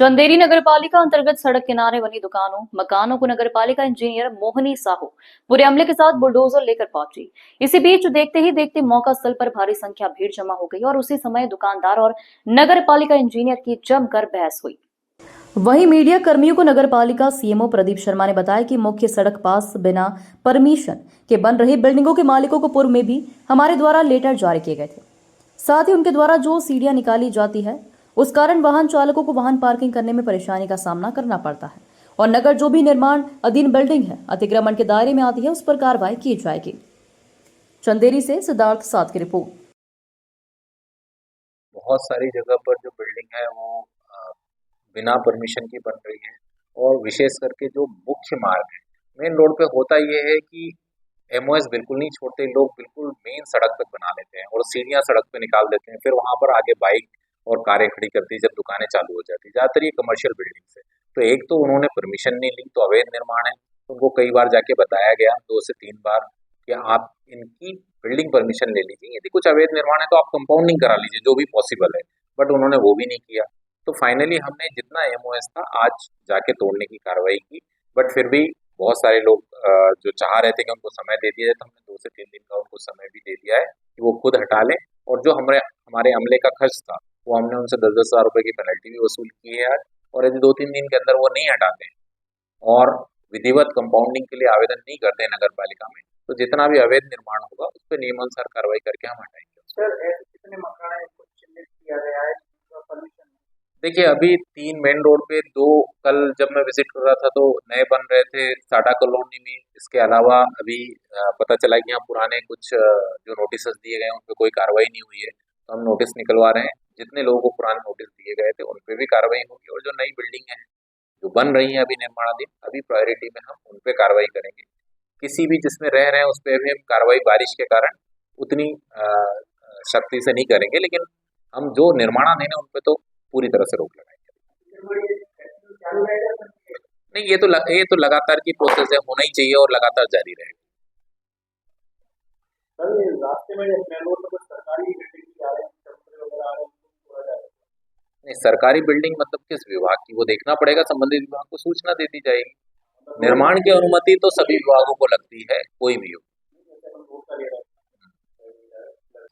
चंदेरी नगरपालिका अंतर्गत सड़क किनारे बनी दुकानों मकानों को नगरपालिका इंजीनियर मोहिनी साहू पूरे अमले के साथ बुलडोजर लेकर पहुंची। इसी बीच देखते ही देखते मौका स्थल पर भारी संख्या भीड़ जमा हो गई और उसी समय दुकानदार और नगरपालिका इंजीनियर की जमकर बहस हुई। वहीं मीडिया कर्मियों को नगरपालिका सीएमओ प्रदीप शर्मा ने बताया कि मुख्य सड़क पास बिना परमिशन के बन रही बिल्डिंगों के मालिकों को पूर्व में भी हमारे द्वारा लेटर जारी किए गए थे। साथ ही उनके द्वारा जो सीढ़ियां निकाली जाती है उस कारण वाहन चालकों को वाहन पार्किंग करने में परेशानी का सामना करना पड़ता है और नगर जो भी निर्माण अधीन बिल्डिंग है अतिक्रमण के दायरे में आती है उस पर कार्रवाई की जाएगी। चंदेरी से सिद्धार्थ साथ की रिपोर्ट। बहुत सारी जगह पर जो बिल्डिंग है वो बिना परमिशन की बन रही है और विशेष करके जो मुख्य मार्ग है मेन रोड पे होता ये है कि एमओएस बिल्कुल नहीं छोड़ते लोग, बिल्कुल मेन सड़क तक बना लेते हैं और सीढ़ियां सड़क पे निकाल देते हैं। फिर वहां पर आगे बाइक और कारें खड़ी करती है जब दुकानें चालू हो जाती है। ज़्यादातर ये कमर्शियल बिल्डिंग्स है। तो एक तो उन्होंने परमिशन नहीं ली तो अवैध निर्माण है। उनको कई बार जाके बताया गया 2 से 3 बार कि आप इनकी बिल्डिंग परमिशन ले लीजिए, यदि कुछ अवैध निर्माण है तो आप कंपाउंडिंग करा लीजिए जो भी पॉसिबल है, बट उन्होंने वो भी नहीं किया। तो फाइनली हमने जितना एमओएस था आज जाके तोड़ने की कार्रवाई की, बट फिर भी बहुत सारे लोग जो चाह रहे थे कि उनको समय दे दिया जाए, तो हमने 2 से 3 दिन का उनको समय भी दे दिया है कि वो खुद हटा लें। और जो हमारे हमारे अमले का खर्च था वो हमने उनसे 10-10 हज़ार रुपए की पेनल्टी भी वसूल की है आज। और यदि 2-3 दिन के अंदर वो नहीं हटाते हैं और विधिवत कंपाउंडिंग के लिए आवेदन नहीं करते हैं नगर पालिका में, तो जितना भी अवैध निर्माण होगा उस पर नियमानुसार कार्रवाई करके हम हटाएंगे। सर ऐसे कितने मकान हैं कुछ चिन्हित किया गया है जिनका परमिशन है? देखिए अभी 3 मेन रोड पे, 2 कल जब मैं विजिट कर रहा था तो नए बन रहे थे साडा कॉलोनी में। इसके अलावा अभी पता चला कि यहाँ पुराने कुछ जो नोटिस दिए गए हैं उन पे कोई कार्रवाई नहीं हुई है, तो हम नोटिस निकलवा रहे हैं। जितने लोगों को पुराने नोटिस दिए गए थे उन पे भी कार्रवाई होगी और जो नई बिल्डिंग है जो बन रही है अभी निर्माणाधीन, अभी प्रायोरिटी में हम उन पे कार्रवाई करेंगे। किसी भी जिसमें रह रहे हैं उस पर भी हम कार्रवाई बारिश के कारण उतनी सख्ती से नहीं करेंगे, लेकिन हम जो निर्माणाधीन है उन पे तो पूरी तरह से रोक लगाएंगे। चालू रहेगा सर? नहीं, ये तो लगातार की प्रोसेस है, होना ही चाहिए और लगातार जारी रहेगा। सर ये रास्ते में मेन रोड पर कुछ सरकारी बिल्डिंग आ रही है, कंपनी वगैरह आ रही है, उनको थोड़ा जाएगा। नहीं, सरकारी बिल्डिंग मतलब किस विभाग की, वो देखना पड़ेगा, संबंधित विभाग को सूचना दे दी जाएगी। निर्माण की अनुमति तो सभी विभागों को लगती है, कोई भी हो।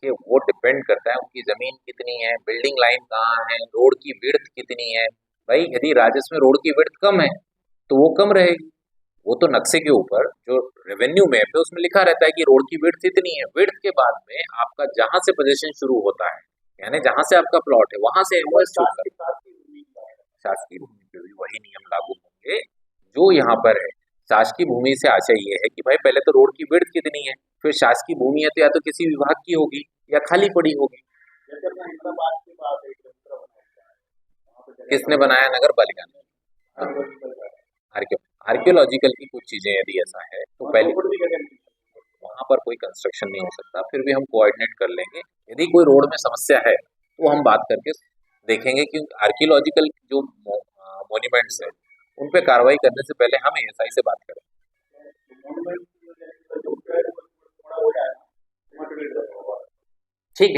कि वो डिपेंड करता है उनकी जमीन कितनी है, बिल्डिंग लाइन कहाँ है, रोड की विड्थ कितनी है। भाई यदि राजस्व में रोड की विड्थ कम है तो वो कम रहेगी। वो तो नक्शे के ऊपर जो रेवेन्यू मैप है उसमें लिखा रहता है कि रोड की विड्थ इतनी है। विड्थ के बाद में आपका जहां से पोजीशन शुरू होता है, यानी जहां से आपका प्लॉट है वहां से एमओएस शूट करता है। शासकीय भूमि पे भी वही नियम लागू होंगे जो यहाँ पर है। शासकीय भूमि से आशय ये है कि भाई पहले तो रोड की विड्थ कितनी है, फिर शासकीय भूमि है तो या तो किसी विभाग की होगी या खाली पड़ी होगी। जैसे अपना हैदराबाद के पास एक रजिस्टर बनाया है, वहाँ पे जगह किसने बनाया? नगर पालिका ने। हाँ, आर्कियोलॉजिकल की कुछ चीजें यदि ऐसा है तो पहले वहां पर कोई कंस्ट्रक्शन नहीं हो सकता, फिर भी हम कोऑर्डिनेट कर लेंगे। यदि कोई रोड में समस्या है तो हम बात करके देखेंगे कि आर्कियोलॉजिकल जो मॉन्यूमेंट्स है उन पे कार्रवाई करने से पहले हम एएसआई से बात करें। ठीक है।